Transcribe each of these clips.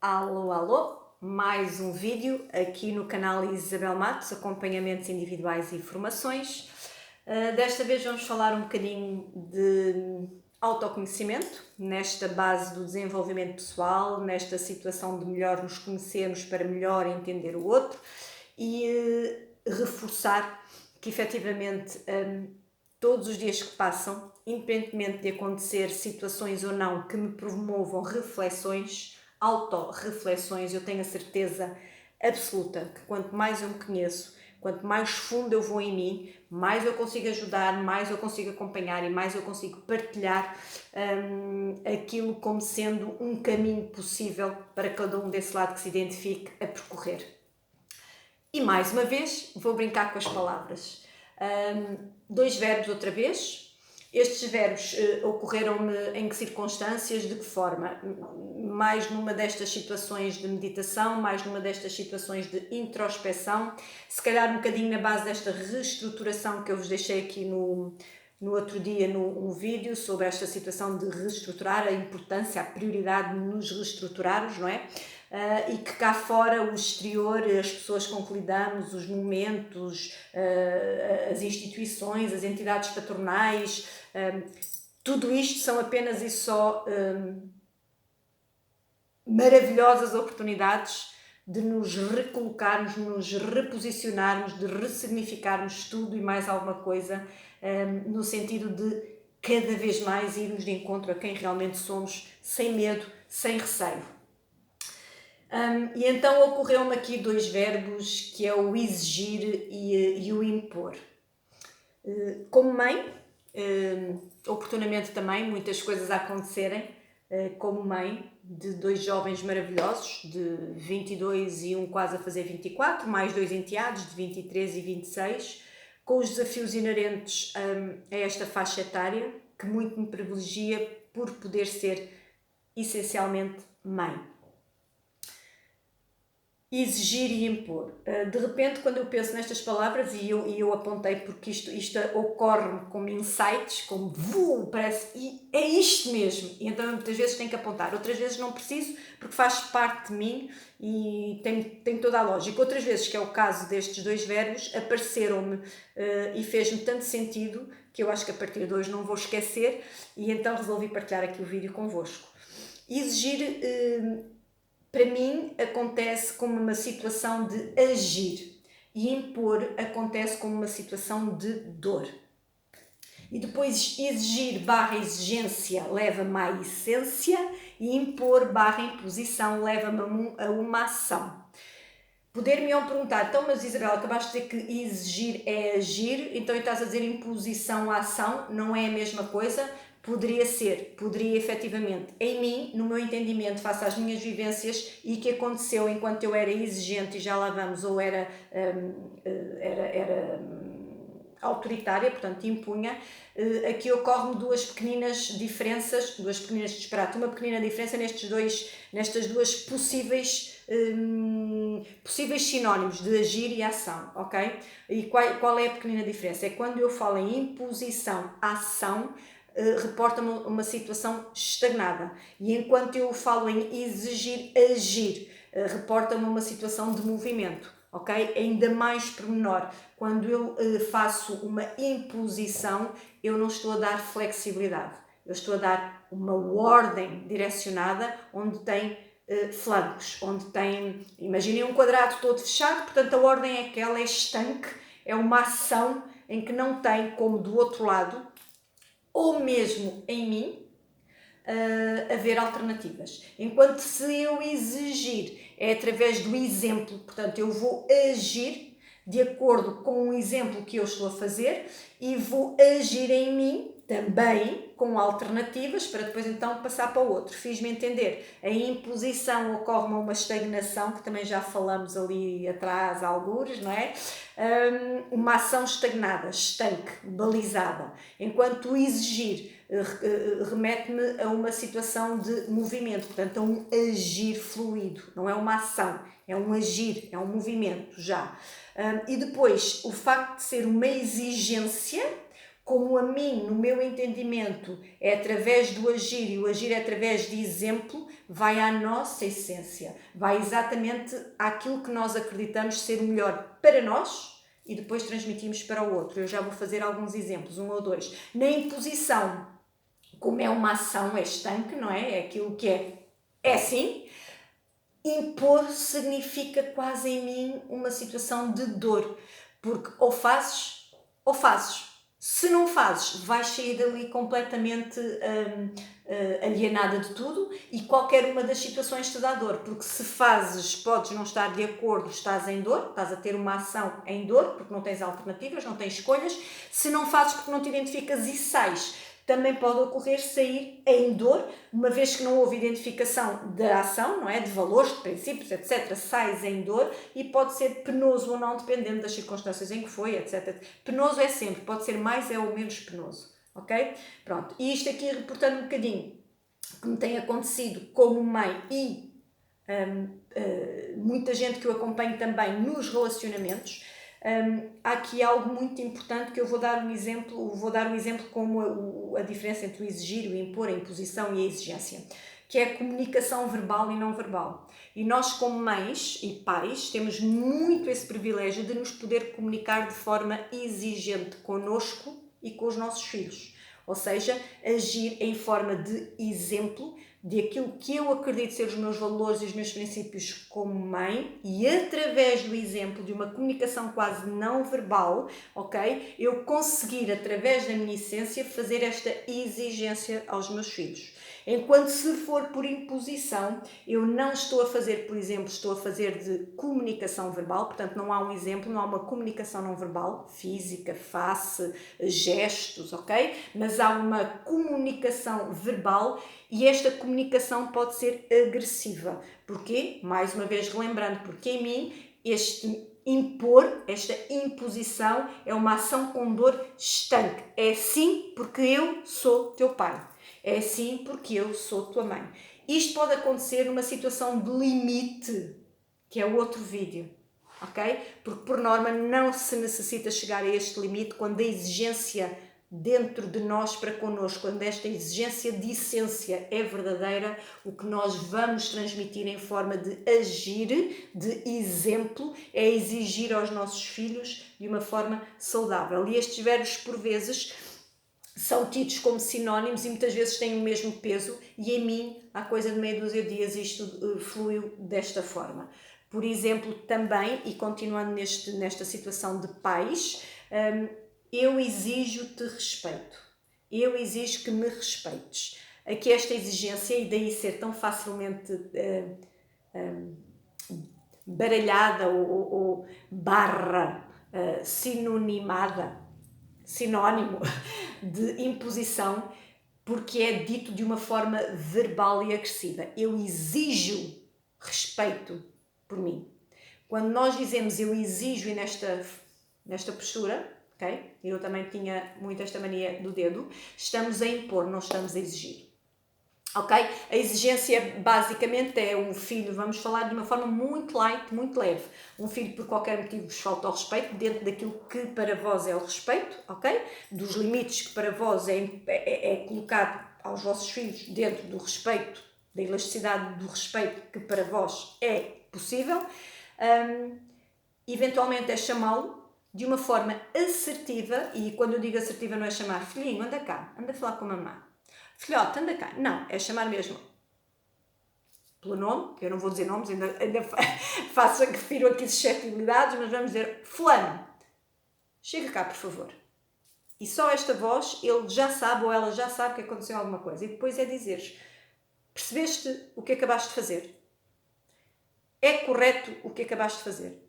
Alô, alô, mais um vídeo aqui no canal Isabel Matos, acompanhamentos individuais e formações. Desta vez vamos falar um bocadinho de autoconhecimento, nesta base do desenvolvimento pessoal, nesta situação de melhor nos conhecermos para melhor entender o outro e reforçar que efetivamente todos os dias que passam, independentemente de acontecer situações ou não que me promovam reflexões, autorreflexões, eu tenho a certeza absoluta que quanto mais eu me conheço, quanto mais fundo eu vou em mim, mais eu consigo ajudar, mais eu consigo acompanhar e mais eu consigo partilhar aquilo como sendo um caminho possível para cada um desse lado que se identifique a percorrer. E mais uma vez vou brincar com as palavras. Dois verbos outra vez. Estes verbos ocorreram-me em que circunstâncias, de que forma? Mais numa destas situações de meditação, mais numa destas situações de introspeção, se calhar um bocadinho na base desta reestruturação que eu vos deixei aqui no outro dia num vídeo sobre esta situação de reestruturar, a importância, a prioridade de nos reestruturarmos, não é? E que cá fora o exterior, as pessoas com que lidamos, os momentos, as instituições, as entidades patronais, tudo isto são apenas e só maravilhosas oportunidades de nos recolocarmos, de nos reposicionarmos, de ressignificarmos tudo e mais alguma coisa, no sentido de cada vez mais irmos de encontro a quem realmente somos, sem medo, sem receio. E então ocorreu-me aqui dois verbos, que é o exigir e o impor. Como mãe, oportunamente também, muitas coisas a acontecerem, como mãe de dois jovens maravilhosos, de 22 e um quase a fazer 24, mais dois enteados de 23 e 26, com os desafios inerentes a esta faixa etária, que muito me privilegia por poder ser essencialmente mãe. Exigir e impor. De repente, quando eu penso nestas palavras, e eu apontei porque isto ocorre-me como insights, como parece, e é isto mesmo. E então muitas vezes tenho que apontar, outras vezes não preciso, porque faz parte de mim e tem toda a lógica. Outras vezes, que é o caso destes dois verbos, apareceram-me e fez-me tanto sentido que eu acho que a partir de hoje não vou esquecer, e então resolvi partilhar aqui o vídeo convosco. Exigir, para mim, acontece como uma situação de agir, e impor acontece como uma situação de dor. E depois exigir / exigência leva-me à essência, e impor / imposição leva-me a uma ação. Poder-me-ão perguntar, então, mas Isabel, acabaste de dizer que exigir é agir, então estás a dizer imposição à ação, não é a mesma coisa? Poderia efetivamente, em mim, no meu entendimento, face às minhas vivências e que aconteceu enquanto eu era exigente, e já lá vamos, ou era autoritária, portanto impunha, aqui ocorrem duas pequeninas diferenças, duas pequeninas disparates, uma pequenina diferença nestas duas possíveis sinónimos de agir e ação, ok? E qual é a pequenina diferença? É quando eu falo em imposição, ação, reporta-me uma situação estagnada, e enquanto eu falo em exigir, agir, reporta-me uma situação de movimento, ok? Ainda mais pormenor, quando eu faço uma imposição, eu não estou a dar flexibilidade, eu estou a dar uma ordem direcionada onde tem flancos, onde tem, imaginem um quadrado todo fechado, portanto a ordem é aquela, é estanque, é uma ação em que não tem como do outro lado, ou mesmo em mim, haver alternativas. Enquanto se eu exigir, é através do exemplo, portanto eu vou agir de acordo com o exemplo que eu estou a fazer e vou agir em mim também com alternativas para depois então passar para o outro. Fiz-me entender. A imposição ocorre uma estagnação, que também já falamos ali atrás, algures, não é? Uma ação estagnada, estanque, balizada. Enquanto o exigir remete-me a uma situação de movimento, portanto a um agir fluido, não é uma ação, é um agir, é um movimento já. E depois, o facto de ser uma exigência como a mim, no meu entendimento, é através do agir e o agir é através de exemplo, vai à nossa essência, vai exatamente àquilo que nós acreditamos ser o melhor para nós e depois transmitimos para o outro. Eu já vou fazer alguns exemplos, 1 ou 2. Na imposição, como é uma ação, é estanque, não é? É aquilo que é assim. Impor significa quase em mim uma situação de dor, porque ou fazes ou fazes. Se não fazes, vais sair dali completamente alienada de tudo e qualquer uma das situações te dá dor, porque se fazes, podes não estar de acordo, estás em dor, estás a ter uma ação em dor, porque não tens alternativas, não tens escolhas. Se não fazes porque não te identificas e sais, também pode ocorrer sair em dor, uma vez que não houve identificação da ação, não é? De valores, de princípios, etc. Sais em dor e pode ser penoso ou não, dependendo das circunstâncias em que foi, etc. Penoso é sempre, pode ser mais ou menos penoso, ok? Pronto, e isto aqui reportando um bocadinho que me tem acontecido como mãe e muita gente que eu acompanho também nos relacionamentos. Há aqui algo muito importante que eu vou dar um exemplo como a diferença entre o exigir, o impor, a imposição e a exigência, que é a comunicação verbal e não verbal. E nós, como mães e pais, temos muito esse privilégio de nos poder comunicar de forma exigente connosco e com os nossos filhos. Ou seja, agir em forma de exemplo de aquilo que eu acredito ser os meus valores e os meus princípios como mãe e através do exemplo de uma comunicação quase não verbal, ok? Eu conseguir, através da minha essência, fazer esta exigência aos meus filhos. Enquanto se for por imposição, eu não estou a fazer, por exemplo, estou a fazer de comunicação verbal, portanto não há um exemplo, não há uma comunicação não verbal, física, face, gestos, ok? Mas há uma comunicação verbal e esta comunicação pode ser agressiva. Porquê? Mais uma vez relembrando, porque em mim este impor, esta imposição é uma ação com dor estanque. É sim porque eu sou teu pai. É sim porque eu sou tua mãe. Isto pode acontecer numa situação de limite, que é o outro vídeo, ok? Porque por norma não se necessita chegar a este limite quando a exigência dentro de nós para connosco, quando esta exigência de essência é verdadeira, o que nós vamos transmitir em forma de agir, de exemplo, é exigir aos nossos filhos de uma forma saudável. E estes verbos, por vezes, são tidos como sinónimos e muitas vezes têm o mesmo peso e em mim, há coisa de meia dúzia de dias, isto fluiu desta forma. Por exemplo, também, e continuando nesta situação de pais, eu exijo-te respeito. Eu exijo que me respeites. Aqui esta exigência, e daí ser tão facilmente baralhada ou barra sinónimo de imposição, porque é dito de uma forma verbal e agressiva. Eu exijo respeito por mim. Quando nós dizemos eu exijo, e nesta postura, ok? Eu também tinha muito esta mania do dedo, estamos a impor, não estamos a exigir. Ok? A exigência basicamente é um filho, vamos falar de uma forma muito light, muito leve. Um filho por qualquer motivo vos falta ao respeito, dentro daquilo que para vós é o respeito, ok? Dos limites que para vós é colocado aos vossos filhos dentro do respeito, da elasticidade do respeito que para vós é possível. Eventualmente é chamá-lo de uma forma assertiva, e quando eu digo assertiva não é chamar filhinho, anda cá, anda a falar com a mamãe. Filhote, anda cá. Não, é chamar mesmo pelo nome, que eu não vou dizer nomes, ainda refiro aqui suscetibilidades, mas vamos dizer, fulano, chega cá, por favor. E só esta voz, ele já sabe ou ela já sabe que aconteceu alguma coisa. E depois é dizeres, percebeste o que acabaste de fazer? É correto o que acabaste de fazer?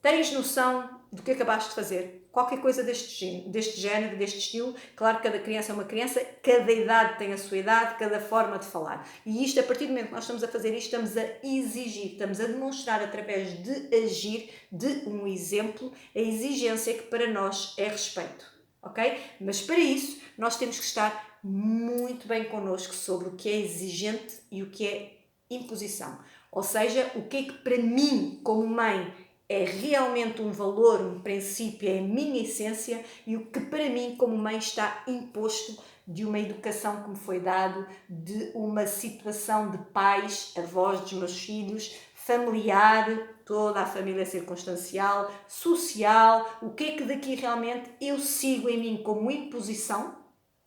Tens noção do que acabaste de fazer? Qualquer coisa deste género, deste estilo. Claro que cada criança é uma criança, cada idade tem a sua idade, cada forma de falar. E isto, a partir do momento que nós estamos a fazer isto, estamos a exigir, estamos a demonstrar através de agir, de um exemplo, a exigência que para nós é respeito. Ok? Mas para isso, nós temos que estar muito bem connosco sobre o que é exigente e o que é imposição. Ou seja, o que é que para mim, como mãe, é realmente um valor, um princípio, é a minha essência e o que para mim como mãe está imposto de uma educação que me foi dado, de uma situação de pais, avós dos meus filhos, familiar, toda a família circunstancial, social, o que é que daqui realmente eu sigo em mim como imposição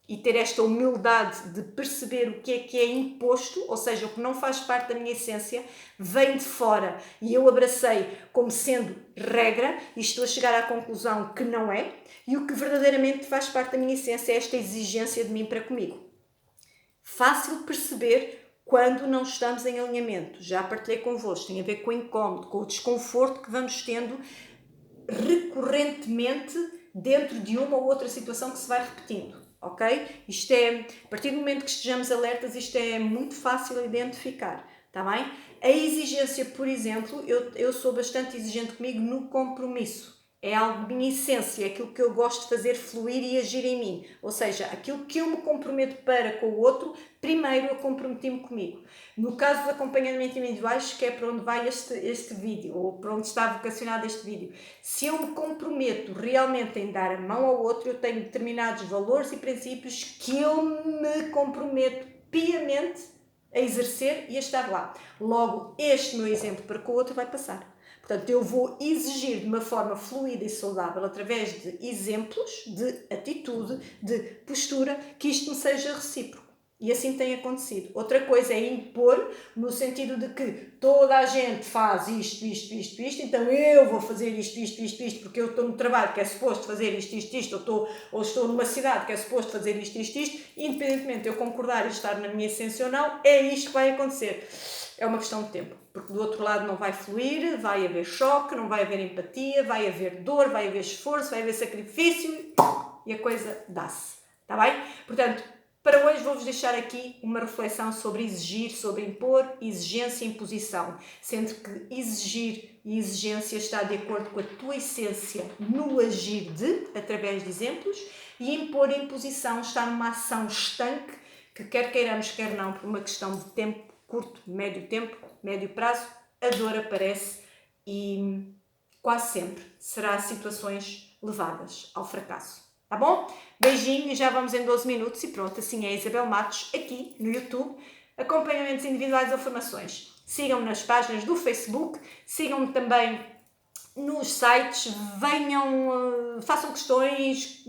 e ter esta humildade de perceber o que é imposto, ou seja, o que não faz parte da minha essência, vem de fora e eu abracei como sendo regra e estou a chegar à conclusão que não é, e o que verdadeiramente faz parte da minha essência é esta exigência de mim para comigo. Fácil de perceber quando não estamos em alinhamento. Já partilhei convosco, tem a ver com o incómodo, com o desconforto que vamos tendo recorrentemente dentro de uma ou outra situação que se vai repetindo, ok? Isto é, a partir do momento que estejamos alertas, isto é muito fácil de identificar, está bem? A exigência, por exemplo, eu sou bastante exigente comigo no compromisso. É algo de minha essência, é aquilo que eu gosto de fazer fluir e agir em mim. Ou seja, aquilo que eu me comprometo para com o outro, primeiro eu comprometi-me comigo. No caso dos acompanhamentos individuais, que é para onde vai este vídeo, ou para onde está vocacionado este vídeo, se eu me comprometo realmente em dar a mão ao outro, eu tenho determinados valores e princípios que eu me comprometo piamente a exercer e a estar lá. Logo, este meu exemplo para com o outro vai passar. Portanto, eu vou exigir de uma forma fluida e saudável, através de exemplos, de atitude, de postura, que isto me seja recíproco. E assim tem acontecido. Outra coisa é impor, no sentido de que toda a gente faz isto, então eu vou fazer isto, porque eu estou no trabalho que é suposto fazer isto, ou estou numa cidade que é suposto fazer isto, independentemente de eu concordar e estar na minha essência ou não, é isto que vai acontecer. É uma questão de tempo, porque do outro lado não vai fluir, vai haver choque, não vai haver empatia, vai haver dor, vai haver esforço, vai haver sacrifício e a coisa dá-se, está bem? Portanto, para hoje vou-vos deixar aqui uma reflexão sobre exigir, sobre impor, exigência e imposição, sendo que exigir e exigência está de acordo com a tua essência no agir de, através de exemplos, e impor e imposição está numa ação estanque que quer queiramos, quer não, por uma questão de tempo, curto, médio prazo, a dor aparece e quase sempre será situações levadas ao fracasso. Tá bom? Beijinho e já vamos em 12 minutos e pronto, assim é a Isabel Matos aqui no YouTube. Acompanhamentos individuais ou formações. Sigam-me nas páginas do Facebook, sigam-me também nos sites, venham, façam questões,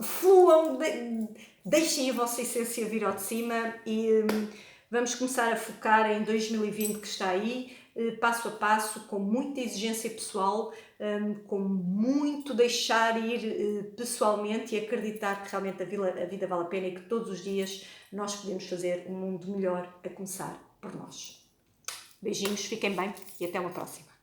fluam, deixem a vossa essência vir ao de cima e vamos começar a focar em 2020 que está aí, passo a passo, com muita exigência pessoal, com muito deixar ir pessoalmente e acreditar que realmente a vida vale a pena e que todos os dias nós podemos fazer um mundo melhor a começar por nós. Beijinhos, fiquem bem e até uma próxima.